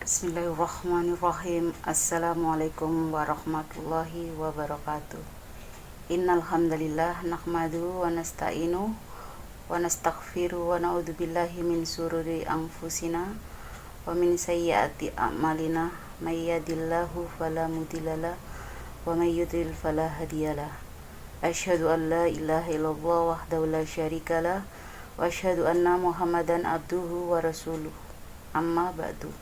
Bismillahirrahmanirrahim. Assalamualaikum warahmatullahi wabarakatuh. Innal hamdalillah nahmadu wa nasta'inu wa nastaghfiru wa na'udzu billahi min sururi anfusina wa min sayyiati a'malina may yahdihillahu fala mudhillalah wa may yudhlil fala hadiyalah. Asyhadu an la ilaha illallah wahdahu la syarikalah wa asyhadu anna Muhammadan abduhu wa rasuluh. Amma ba'du.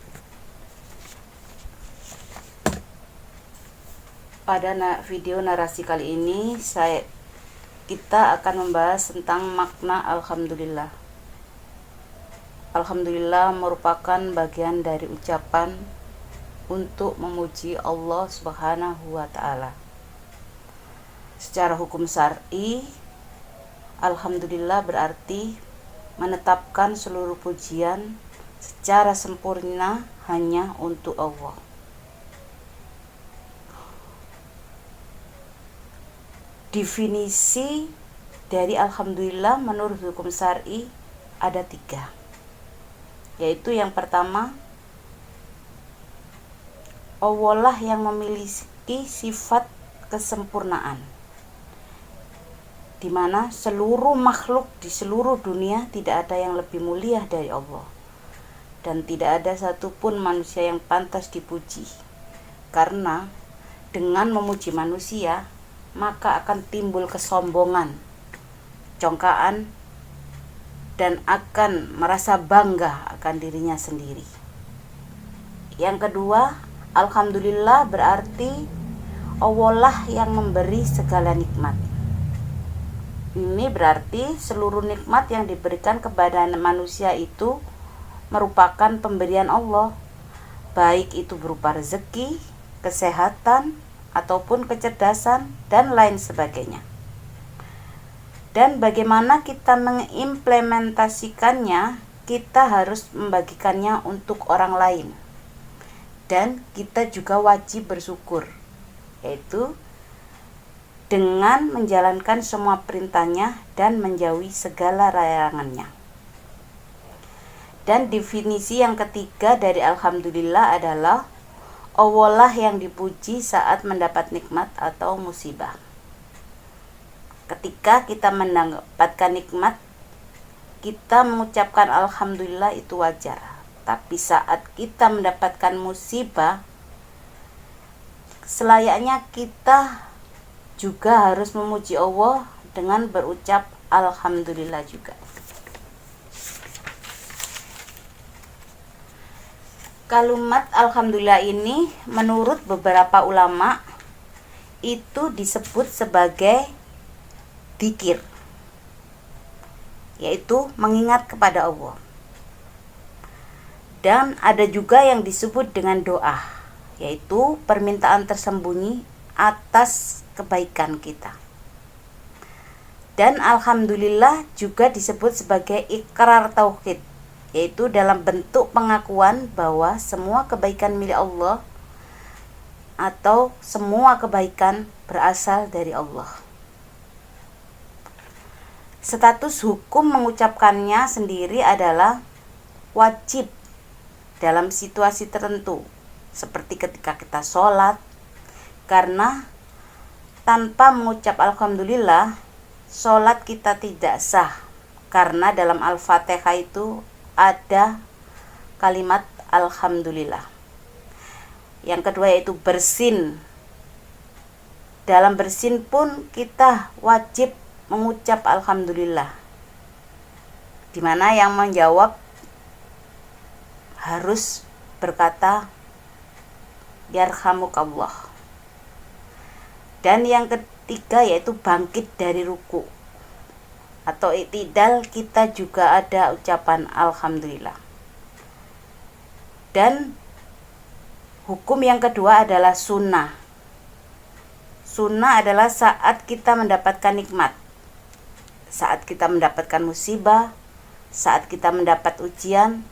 Pada video narasi kali ini kita akan membahas tentang makna alhamdulillah. Alhamdulillah merupakan bagian dari ucapan untuk memuji Allah Subhanahu wa taala. Secara hukum syar'i, alhamdulillah berarti menetapkan seluruh pujian secara sempurna hanya untuk Allah. Definisi dari alhamdulillah menurut hukum syar'i ada 3, yaitu yang pertama, Allah lah yang memiliki sifat kesempurnaan, di mana seluruh makhluk di seluruh dunia tidak ada yang lebih mulia dari Allah, dan tidak ada satupun manusia yang pantas dipuji, karena dengan memuji manusia maka akan timbul kesombongan, congkaan, dan akan merasa bangga akan dirinya sendiri. Yang kedua, alhamdulillah berarti Allah lah yang memberi segala nikmat. Ini berarti seluruh nikmat yang diberikan kepada manusia itu merupakan pemberian Allah, baik itu berupa rezeki, kesehatan, ataupun kecerdasan, dan lain sebagainya. Dan bagaimana kita mengimplementasikannya, kita harus membagikannya untuk orang lain. Dan kita juga wajib bersyukur, yaitu dengan menjalankan semua perintahnya dan menjauhi segala larangannya. Dan definisi yang ketiga dari alhamdulillah adalah Allah lah yang dipuji saat mendapat nikmat atau musibah. Ketika kita mendapatkan nikmat, kita mengucapkan alhamdulillah itu wajar. Tapi saat kita mendapatkan musibah, selayaknya kita juga harus memuji Allah dengan berucap alhamdulillah juga. Kalimat alhamdulillah ini menurut beberapa ulama itu disebut sebagai dzikir, yaitu mengingat kepada Allah. Dan ada juga yang disebut dengan doa, yaitu permintaan tersembunyi atas kebaikan kita. Dan alhamdulillah juga disebut sebagai ikrar tauhid, yaitu dalam bentuk pengakuan bahwa semua kebaikan milik Allah atau semua kebaikan berasal dari Allah. Status hukum mengucapkannya sendiri adalah wajib dalam situasi tertentu, seperti ketika kita sholat, karena tanpa mengucap alhamdulillah, sholat kita tidak sah, karena dalam Al-Fatihah itu ada kalimat alhamdulillah. Yang kedua yaitu bersin. Dalam bersin pun kita wajib mengucap alhamdulillah, di mana yang menjawab harus berkata yarhamukallah. Dan yang ketiga yaitu bangkit dari ruku atau i'tidal, kita juga ada ucapan alhamdulillah. Dan hukum yang kedua adalah sunnah. Sunnah adalah saat kita mendapatkan nikmat, saat kita mendapatkan musibah, saat kita mendapat ujian,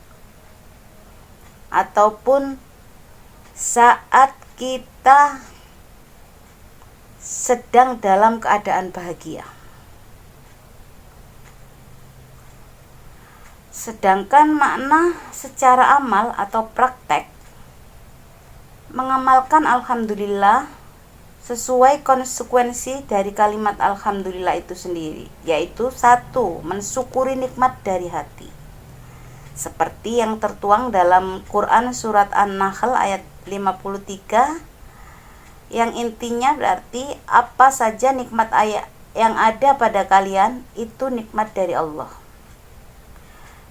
ataupun saat kita sedang dalam keadaan bahagia. Sedangkan makna secara amal atau praktek mengamalkan alhamdulillah sesuai konsekuensi dari kalimat alhamdulillah itu sendiri, yaitu 1. Mensyukuri nikmat dari hati, seperti yang tertuang dalam Quran surat An-Nahl ayat 53, yang intinya berarti apa saja nikmat yang ada pada kalian itu nikmat dari Allah.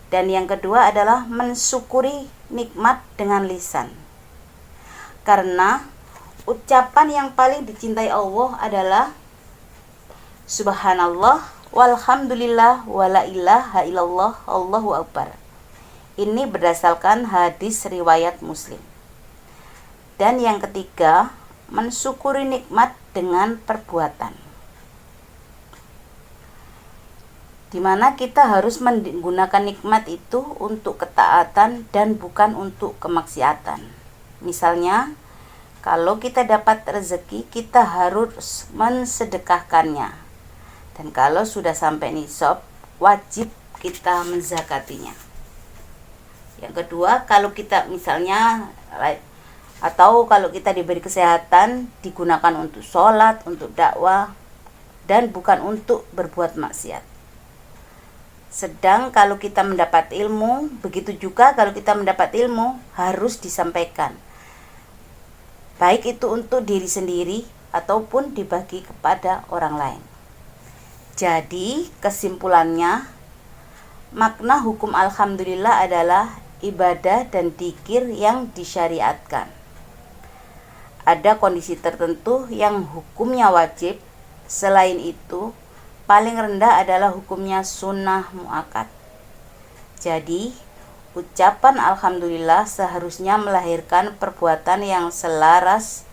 Dan yang kedua adalah mensyukuri nikmat dengan lisan, karena ucapan yang paling dicintai Allah adalah subhanallah walhamdulillah wala ilaha illallah Allahu akbar. Ini berdasarkan hadis riwayat Muslim. Dan yang ketiga, mensyukuri nikmat dengan perbuatan, di mana kita harus menggunakan nikmat itu untuk ketaatan dan bukan untuk kemaksiatan. Misalnya, kalau kita dapat rezeki, kita harus mensedekahkannya. Dan kalau sudah sampai nisab, wajib kita menzakatinya. Yang kedua, kalau kita misalnya atau kalau kita diberi kesehatan, digunakan untuk sholat, untuk dakwah, dan bukan untuk berbuat maksiat. Sedang kalau kita mendapat ilmu, begitu juga kalau kita mendapat ilmu harus disampaikan, baik itu untuk diri sendiri ataupun dibagi kepada orang lain. Jadi kesimpulannya, makna hukum alhamdulillah adalah ibadah dan dzikir yang disyariatkan. Ada kondisi tertentu yang hukumnya wajib, selain itu paling rendah adalah hukumnya sunnah muakkad. Jadi ucapan alhamdulillah seharusnya melahirkan perbuatan yang selaras,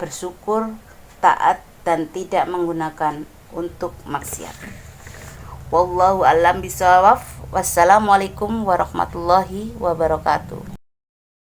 bersyukur, taat, dan tidak menggunakan untuk maksiat. Wallahu a'lam bishawab. Wassalamualaikum warahmatullahi wabarakatuh.